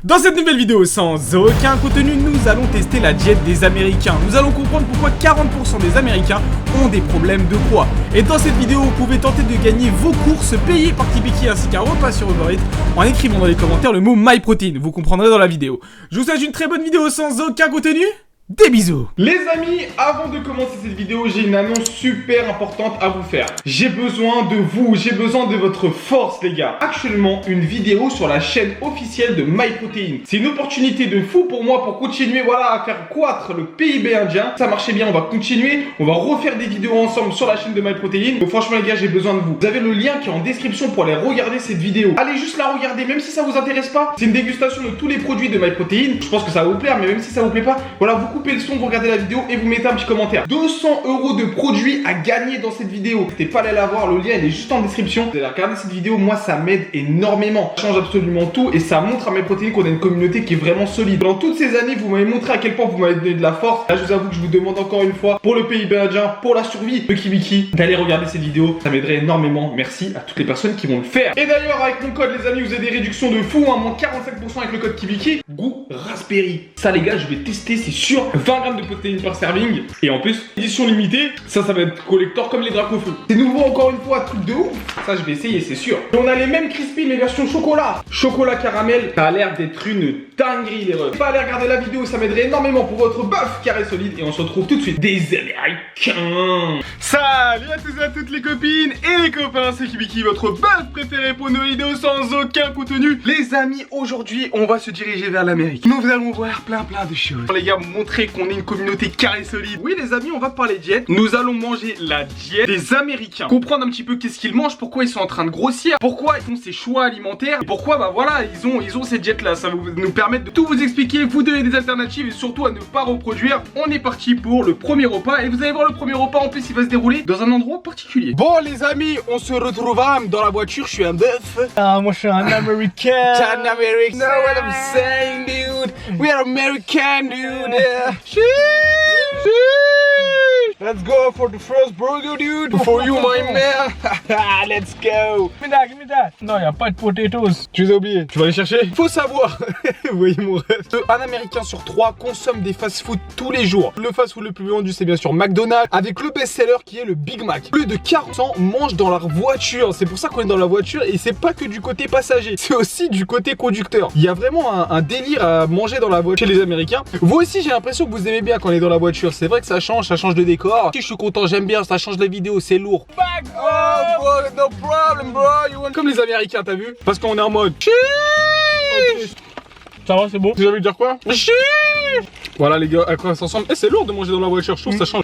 Dans cette nouvelle vidéo sans aucun contenu, nous allons tester la diète des Américains. Nous allons comprendre pourquoi 40% des Américains ont des problèmes de poids. Et dans cette vidéo, vous pouvez tenter de gagner vos courses payées par Kibiki ainsi qu'un repas sur Uber Eats en écrivant dans les commentaires le mot MyProtein. Vous comprendrez dans la vidéo. Je vous souhaite une très bonne vidéo sans aucun contenu. Des bisous. Les amis, avant de commencer cette vidéo, j'ai une annonce super importante à vous faire. J'ai besoin de vous, j'ai besoin de votre force les gars. Actuellement, une vidéo sur la chaîne officielle de MyProtein. C'est une opportunité de fou pour moi pour continuer à faire croître le PIB indien. Ça marchait bien, on va continuer, on va refaire des vidéos ensemble sur la chaîne de MyProtein. Donc franchement les gars, j'ai besoin de vous. Vous avez le lien qui est en description pour aller regarder cette vidéo. Allez juste la regarder, même si ça vous intéresse pas. C'est une dégustation de tous les produits de MyProtein. Je pense que ça va vous plaire, mais même si ça vous plaît pas, voilà, vous coupez le son, vous regardez la vidéo et vous mettez un petit commentaire. 200 € de produits à gagner dans cette vidéo. N'hésitez pas à aller la voir, le lien il est juste en description. Vous allez regarder cette vidéo, moi ça m'aide énormément. Ça change absolument tout et ça montre à MyProtein qu'on a une communauté qui est vraiment solide. Dans toutes ces années, vous m'avez montré à quel point vous m'avez donné de la force. Là, je vous avoue que je vous demande encore une fois, pour le PIB indien, pour la survie de Kibiki, d'aller regarder cette vidéo. Ça m'aiderait énormément. Merci à toutes les personnes qui vont le faire. Et d'ailleurs, avec mon code, les amis, vous avez des réductions de fou. Moins 45% avec le code Kibiki. Goût raspberry. Ça, les gars, je vais tester, c'est sûr. 20 grammes de protéines par serving. Et en plus, édition limitée. Ça va être collector comme les Dracofeu. C'est nouveau encore une fois, truc de ouf. Ça, je vais essayer, c'est sûr. Et on a les mêmes crispy, mais version chocolat. Chocolat caramel. Ça a l'air d'être une dinguerie, les refs. Pas aller regarder la vidéo, ça m'aiderait énormément pour votre bœuf carré solide. Et on se retrouve tout de suite. Des Américains. Salut à tous et à toutes les copines et les copains, c'est Kibiki, votre bœuf préféré pour nos vidéos sans aucun contenu. Les amis, aujourd'hui, on va se diriger vers l'Amérique. Nous allons voir plein de choses. Les gars, montrer qu'on est une communauté carré solide. Oui, les amis, on va parler diète. Nous allons manger la diète des Américains. Comprendre un petit peu qu'est-ce qu'ils mangent, pourquoi ils sont en train de grossir, pourquoi ils font ces choix alimentaires, et pourquoi, voilà, ils ont cette diète là. Ça va nous permettre de tout vous expliquer, vous donner des alternatives et surtout à ne pas reproduire. On est parti pour le premier repas et vous allez voir le premier repas en plus il va se dérouler dans un endroit particulier. Bon les amis, on se retrouve dans la voiture, je suis un bœuf. Ah, moi je suis un Américain. T'es un Américain. Know what I'm saying, dude? We are American, dude. Let's go for the first burger, dude. For you, my man. Let's go. Give me that. Non, y a pas de potatoes. Tu les as oubliés. Tu vas les chercher? Faut savoir. Vous voyez mon rêve. Un Américain sur 3 consomme des fast-food tous les jours. Le fast-food le plus vendu, c'est bien sûr McDonald's, avec le best-seller qui est le Big Mac. Plus de 40% mangent dans leur voiture. C'est pour ça qu'on est dans la voiture et c'est pas que du côté passager, c'est aussi du côté conducteur. Il y a vraiment un délire à manger dans la voiture chez les Américains. Vous aussi, j'ai l'impression que vous aimez bien quand on est dans la voiture. C'est vrai que ça change de décor. Je suis content, j'aime bien, ça change la vidéo, c'est lourd. Oh, bro, no problem, bro. Comme les Américains, t'as vu? Parce qu'on est en mode. Okay. Ça va, c'est bon. J'ai envie de dire quoi? Voilà les gars, à quoi ça ressemble? C'est lourd de manger dans la voiture, je trouve ça change.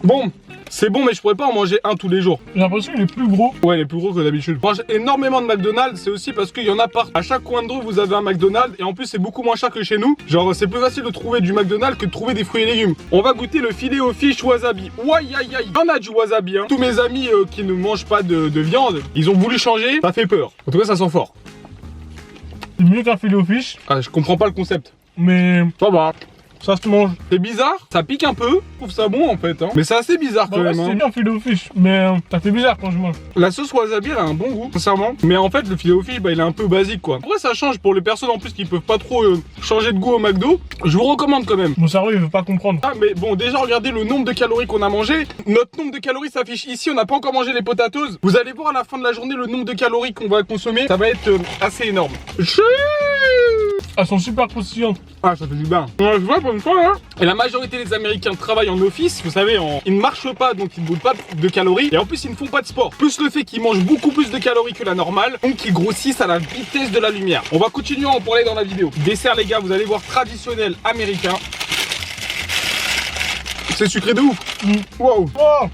Bon, c'est bon, mais je pourrais pas en manger un tous les jours. J'ai l'impression qu'il est plus gros. Ouais, il est plus gros que d'habitude. Je mange énormément de McDonald's, c'est aussi parce qu'il y en a partout. À chaque coin de rue, vous avez un McDonald's et en plus, c'est beaucoup moins cher que chez nous. Genre, c'est plus facile de trouver du McDonald's que de trouver des fruits et légumes. On va goûter le filet au fish wasabi. Ouais, il y en a du wasabi, hein. Tous mes amis qui ne mangent pas de viande, ils ont voulu changer, ça fait peur. En tout cas, ça sent fort. C'est mieux qu'un filet au fish. Ah, je comprends pas le concept. Mais ça va. Ça se mange. C'est bizarre, ça pique un peu. Je trouve ça bon en fait, hein. Mais c'est assez bizarre quand même. C'est bien un filet au fish, mais ça fait bizarre quand je mange. La sauce wasabi elle a un bon goût, sincèrement. Mais en fait, le filet au fish, il est un peu basique quoi. Pourquoi ça change pour les personnes en plus qui peuvent pas trop changer de goût au McDo? Je vous recommande quand même. Mon cerveau il veut pas comprendre. Ah mais bon, déjà regardez le nombre de calories qu'on a mangé. Notre nombre de calories s'affiche ici. On n'a pas encore mangé les potatoes. Vous allez voir à la fin de la journée le nombre de calories qu'on va consommer. Ça va être assez énorme. Elles sont super croustillantes. Ah, ça fait du bien. Ouais, je vois pour une fois, hein. Et la majorité des Américains travaillent en office, vous savez, ils ne marchent pas, donc ils ne brûlent pas de calories. Et en plus, ils ne font pas de sport. Plus le fait qu'ils mangent beaucoup plus de calories que la normale, donc ils grossissent à la vitesse de la lumière. On va continuer à en parler dans la vidéo. Dessert, les gars, vous allez voir, traditionnel américain. C'est sucré de ouf. Wow. Oh,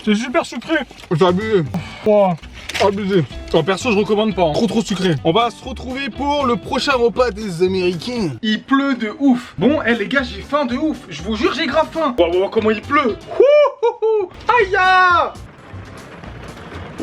c'est super sucré. C'est abusé. Oh. Abusé. En perso, je recommande pas. Hein. Trop sucré. On va se retrouver pour le prochain repas des Américains. Il pleut de ouf. Bon, les gars, j'ai faim de ouf. Je vous jure, j'ai grave faim. On va voir comment il pleut. Aïe.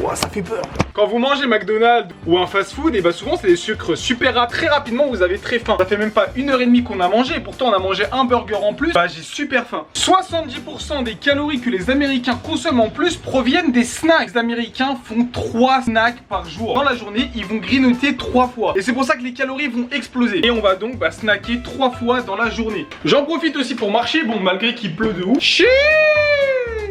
Ouah, ça fait peur. Quand vous mangez McDonald's ou un fast-food, et bah souvent c'est des sucres super rapides. Très rapidement, vous avez très faim. Ça fait même pas 1h30 qu'on a mangé. Pourtant, on a mangé un burger en plus. Bah, j'ai super faim. 70% des calories que les Américains consomment en plus proviennent des snacks. Les Américains font 3 snacks par jour. Dans la journée, ils vont grignoter 3 fois. Et c'est pour ça que les calories vont exploser. Et on va donc snacker 3 fois dans la journée. J'en profite aussi pour marcher. Bon, malgré qu'il pleut de ouf.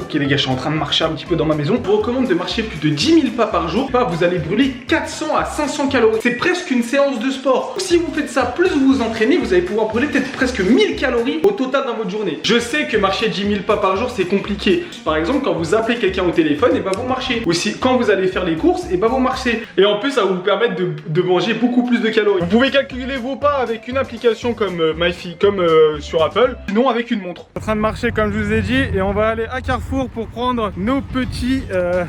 Ok les gars, je suis en train de marcher un petit peu dans ma maison. Je vous recommande de marcher plus de 10 000 pas par jour. Vous allez brûler 400 à 500 calories. C'est presque une séance de sport. Si vous faites ça, plus vous vous entraînez, vous allez pouvoir brûler peut-être presque 1000 calories au total dans votre journée. Je sais que marcher 10 000 pas par jour, c'est compliqué. Par exemple, quand vous appelez quelqu'un au téléphone, et bah vous marchez. Aussi, quand vous allez faire les courses, et bah vous marchez. Et en plus, ça va vous permettre de manger beaucoup plus de calories. Vous pouvez calculer vos pas avec une application comme MyFit, comme sur Apple. Sinon, avec une montre. En train de marcher comme je vous ai dit, et on va aller à Carrefour pour prendre nos petits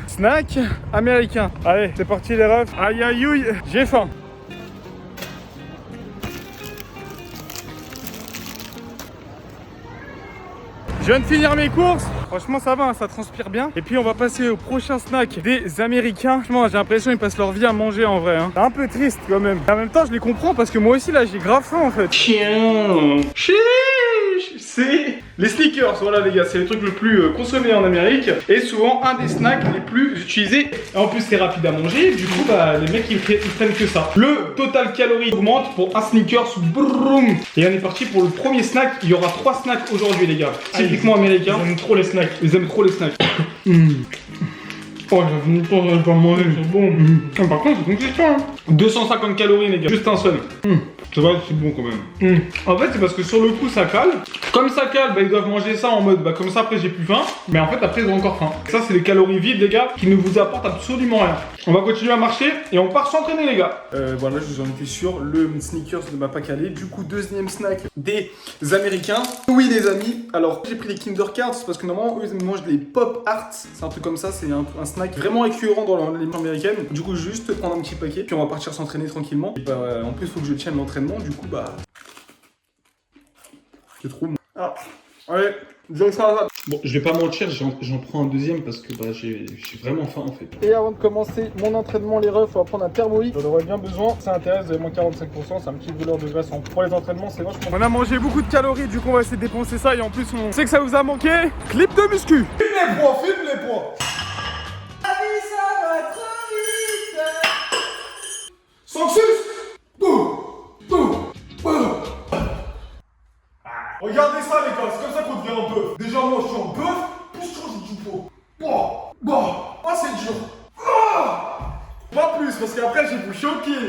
snacks américains. Allez, c'est parti les refs. Aïe aïe aïe, j'ai faim. Je viens de finir mes courses. Franchement ça va, ça transpire bien. Et puis on va passer au prochain snack des Américains. Franchement j'ai l'impression qu'ils passent leur vie à manger en vrai. C'est un peu triste quand même. Et en même temps je les comprends parce que moi aussi là j'ai grave faim en fait. Chien. C'est les sneakers, voilà les gars, c'est le truc le plus consommé en Amérique et souvent un des snacks les plus utilisés. Et en plus c'est rapide à manger, du coup les mecs ils prennent que ça. Le total calories augmente pour un sneakers, broum. Et on est parti pour le premier snack. Il y aura 3 snacks aujourd'hui les gars, typiquement américains. Ils aiment trop les snacks. Ils aiment trop les snacks. Oh, j'ai pas manger, c'est bon. Par contre, c'est consistant. 250 calories, les gars. Juste un seul. C'est vrai que c'est bon quand même. En fait, c'est parce que sur le coup, ça cale. Comme ça cale, ils doivent manger ça en mode comme ça, après j'ai plus faim. Mais en fait, après, ils ont encore faim. Ça, c'est les calories vides, les gars, qui ne vous apportent absolument rien. On va continuer à marcher et on part s'entraîner, les gars. Voilà, je vous en étais sûr. Le sneakers ne m'a pas calé. Du coup, deuxième snack des Américains. Oui, les amis. Alors, j'ai pris les Kinder Cards parce que normalement, eux, ils mangent des Pop Arts. C'est un truc comme ça. C'est un snack vraiment récurrent dans les mains américaines. Du coup, juste prendre un petit paquet. Puis on va partir s'entraîner tranquillement. Et en plus, il faut que je tienne l'entraînement. Du coup, c'est trop bon. Ah, allez, bon, je vais pas mentir, j'en prends un deuxième parce que j'ai vraiment faim en fait. Et avant de commencer mon entraînement, les refs, on va prendre un thermomètre. J'en aurais bien besoin. Ça intéresse, vous avez moins 45%. C'est un petit brûleur de graisse pour les entraînements, c'est vachement. On a mangé beaucoup de calories, du coup, on va essayer de dépenser ça. Et en plus, on sait que ça vous a manqué. Clip de muscu. Filme les poids, filme les poids. Allez, ça va trop vite. Sans sus. Regardez ça les gars, c'est comme ça qu'on devient un bœuf. Déjà moi je suis un bœuf, plus je change du pot. Ah c'est dur. Pas plus parce qu'après je vais vous choquer.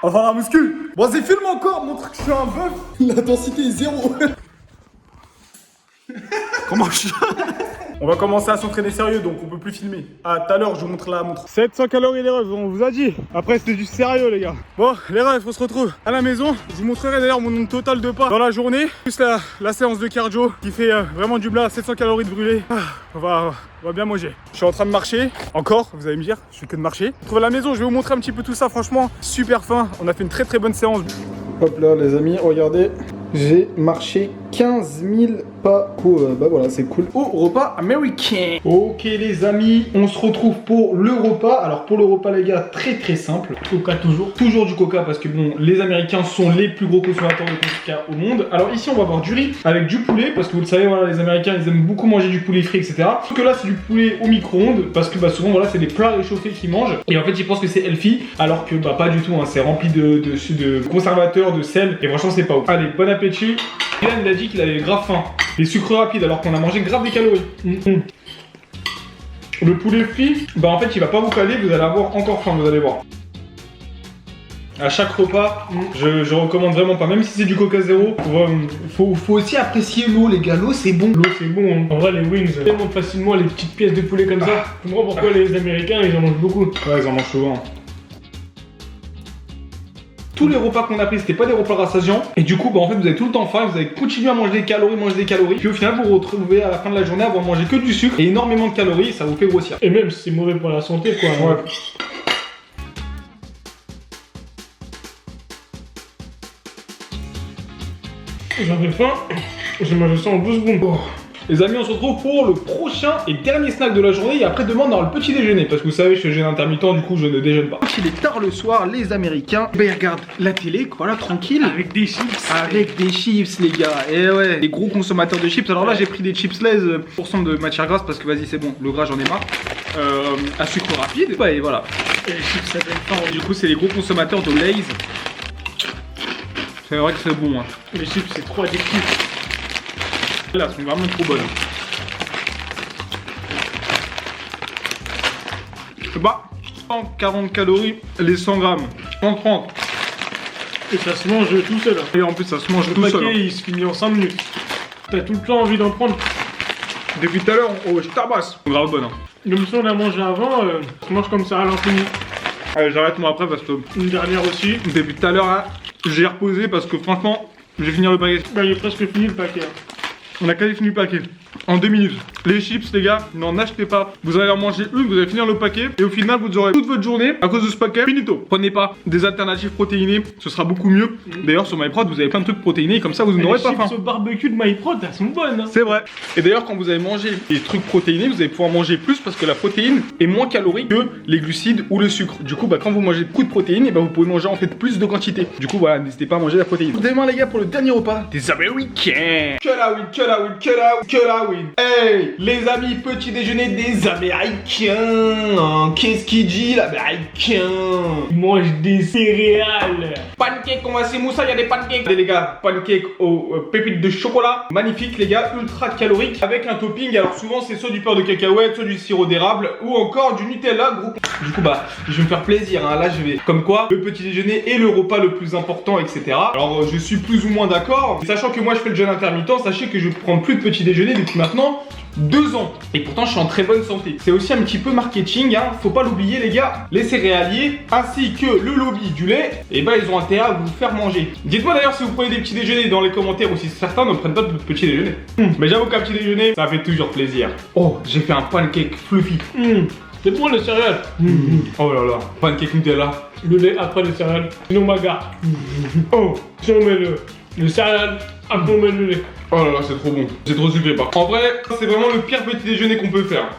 Enfin un muscu. Vas-y filme encore, montre que je suis un bœuf. La densité est 0. Comment je... On va commencer à s'entraîner sérieux, donc on peut plus filmer. À tout à l'heure, je vous montre la montre. 700 calories les refs, on vous a dit. Après, c'était du sérieux, les gars. Bon, les refs, on se retrouve à la maison. Je vous montrerai d'ailleurs mon nombre total de pas dans la journée. Plus la séance de cardio qui fait vraiment du bien. 700 calories de brûlé. On va bien manger. Je suis en train de marcher. Encore, vous allez me dire, je fais que de marcher. Je trouve à la maison, je vais vous montrer un petit peu tout ça. Franchement, super fin. On a fait une très très bonne séance. Hop là, les amis, regardez. J'ai marché 15 000 pas. Voilà, c'est cool. Au repas américain. Ok les amis, on se retrouve pour le repas. Alors pour le repas les gars, très très simple. Coca toujours. Toujours du coca parce que bon, les Américains sont les plus gros consommateurs de coca au monde. Alors ici on va avoir du riz avec du poulet. Parce que vous le savez, voilà, les Américains ils aiment beaucoup manger du poulet frit, etc. Sauf que là c'est du poulet au micro-ondes. Parce que souvent voilà, c'est des plats réchauffés qu'ils mangent. Et en fait ils pensent que c'est healthy. Alors que pas du tout, hein. C'est rempli de conservateurs, de sel. Et franchement c'est pas ouf. Allez, bon appétit. Dylan il a dit qu'il avait grave faim. Les sucres rapides alors qu'on a mangé grave des calories. Le poulet frit, en fait il va pas vous caler, vous allez avoir encore faim, vous allez voir. À chaque repas, je recommande vraiment pas, même si c'est du coca zéro, faut aussi apprécier l'eau les gars, l'eau c'est bon. L'eau c'est bon, hein. En vrai les wings, tellement facilement les petites pièces de poulet comme ça. Je comprends pourquoi les Américains ils en mangent beaucoup. Ouais ils en mangent souvent. Tous les repas qu'on a pris, c'était pas des repas rassasiants. Et du coup, en fait, vous avez tout le temps faim. Vous allez continuer à manger des calories. Puis au final, vous vous retrouvez à la fin de la journée à avoir mangé que du sucre et énormément de calories. Et ça vous fait grossir. Et même c'est mauvais pour la santé, quoi. Ouais. J'avais faim. J'ai mangé ça en 12 secondes. Oh. Les amis, on se retrouve pour le prochain et dernier snack de la journée et après demain on aura le petit déjeuner parce que vous savez je suis jeune intermittent, du coup je ne déjeune pas. Il est tard le soir, les Américains, ils regardent la télé, voilà, tranquille. Avec des chips. Avec des chips les gars, et ouais, des gros consommateurs de chips. Alors là j'ai pris des chips Lay's % de matière grasse parce que vas-y c'est bon, le gras j'en ai marre. À sucre rapide, ouais, et voilà. Et les chips ça donne faim. Du coup c'est les gros consommateurs de Lay's. C'est vrai que c'est bon hein. Les chips c'est trop addictif. Là, elles sont vraiment trop bonnes. Bah, 140 calories, les 100 grammes. 130. Et ça se mange tout seul. Et en plus, ça se mange Le tout paquet seul. il se finit en 5 minutes. T'as tout le temps envie d'en prendre. Depuis tout à l'heure, je tabasse. Grave bonne. Hein. Même si on a mangé avant, on mange comme ça à l'infini. Allez, j'arrête moi après parce que Une dernière aussi. depuis tout à l'heure, hein, j'ai reposé parce que franchement, je vais finir le paquet. Bah, il est presque fini le paquet. On a quasi fini le paquet. En 2 minutes. Les chips, les gars, n'en achetez pas. Vous allez en manger une, vous allez finir le paquet. Et au final, vous aurez toute votre journée à cause de ce paquet. Finito. Prenez pas des alternatives protéinées, ce sera beaucoup mieux. D'ailleurs, sur MyProt, vous avez plein de trucs protéinés. Comme ça, vous n'aurez pas faim. Les chips au barbecue de MyProt, elles sont bonnes. Hein. C'est vrai. Et d'ailleurs, quand vous allez manger des trucs protéinés, vous allez pouvoir manger plus parce que la protéine est moins calorique que les glucides ou le sucre. Du coup, bah, quand vous mangez beaucoup de protéines, et bah, vous pouvez manger en fait plus de quantité. Du coup, voilà, n'hésitez pas à manger la protéine. Demain, les gars, pour le dernier repas des Américains. Que la weed, que la weed, que la weed, que la weed. Hey, les amis, petit déjeuner des Américains. Qu'est-ce qu'il dit, l'Américain? Ils mangent des céréales. Pancake, on va c'est moussa, il y a des pancakes. Les gars, pancake aux pépites de chocolat. Magnifique les gars, ultra calorique. Avec un topping, alors souvent c'est soit du beurre de cacahuète, soit du sirop d'érable ou encore du Nutella gros. Du coup bah, je vais me faire plaisir hein. Là je vais, comme quoi, le petit déjeuner est le repas le plus important, etc. Alors je suis plus ou moins d'accord. Sachant que moi je fais le jeûne intermittent, sachez que je prends plus de petit déjeuner depuis maintenant 2 ans. Et pourtant je suis en très bonne santé. C'est aussi un petit peu marketing hein. Faut pas l'oublier les gars. Les céréaliers ainsi que le lobby du lait, et bah ils ont intérêt à vous faire manger. Dites-moi d'ailleurs si vous prenez des petits déjeuners dans les commentaires ou si certains ne prennent pas de petits déjeuners. Mais j'avoue qu'un petit déjeuner ça fait toujours plaisir. Oh j'ai fait un pancake fluffy. C'est bon les céréales. Oh là là, pancake Nutella. Le lait après les céréales. Sinon ma gare. Oh, si on met le céréales, après on met le lait. Oh là là, c'est trop bon. C'est trop sucré par contre. En vrai, c'est vraiment le pire petit déjeuner qu'on peut faire.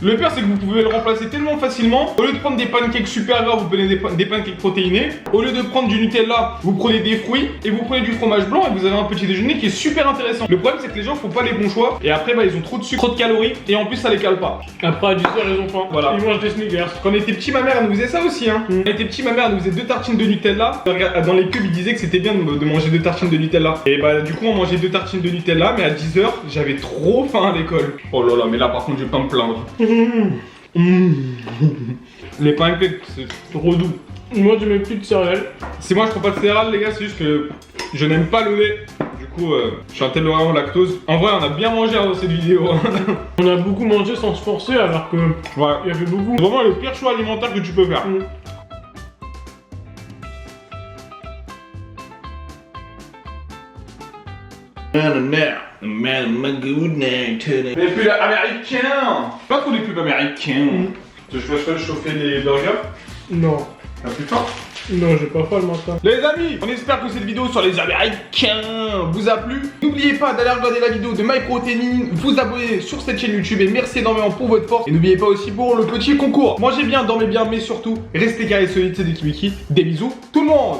Le pire, c'est que vous pouvez le remplacer tellement facilement. Au lieu de prendre des pancakes super gras, vous prenez des pancakes protéinés. Au lieu de prendre du Nutella, vous prenez des fruits et vous prenez du fromage blanc et vous avez un petit déjeuner qui est super intéressant. Le problème, c'est que les gens font pas les bons choix et après, bah, ils ont trop de sucre, trop de calories et en plus, ça les cale pas. Après à 10h ils ont faim. Voilà. Ils mangent des Snickers. Quand on était petit, ma mère, elle nous faisait ça aussi. Hein. Quand on était petit, ma mère, elle nous faisait 2 tartines de Nutella. Dans les pubs, ils disaient que c'était bien de manger 2 tartines de Nutella. Et bah, du coup, on mangeait 2 tartines de Nutella, mais à 10h, j'avais trop faim à l'école. Oh là là, mais là, par contre, je vais pas me plaindre. Les pancakes, c'est trop doux. Moi je mets plus de céréales. Si moi je prends pas de céréales, les gars, c'est juste que je n'aime pas le lait. Du coup, je suis intolérant au lactose. En vrai, on a bien mangé dans cette vidéo. On a beaucoup mangé sans se forcer alors que Ouais. il y avait beaucoup. C'est vraiment le pire choix alimentaire que tu peux faire. Les pubs américains. Pas trop les pubs américains. Je vais chauffer les burgers. Non. La plus forte. Non, j'ai pas faim le matin. Les amis, on espère que cette vidéo sur les Américains vous a plu. N'oubliez pas d'aller regarder la vidéo de MyProtein, vous abonner sur cette chaîne YouTube et merci énormément pour votre force. Et n'oubliez pas aussi pour le petit concours. Mangez bien, dormez bien, mais surtout, restez carrés solides, c'est des Kibiki. Des bisous, tout le monde.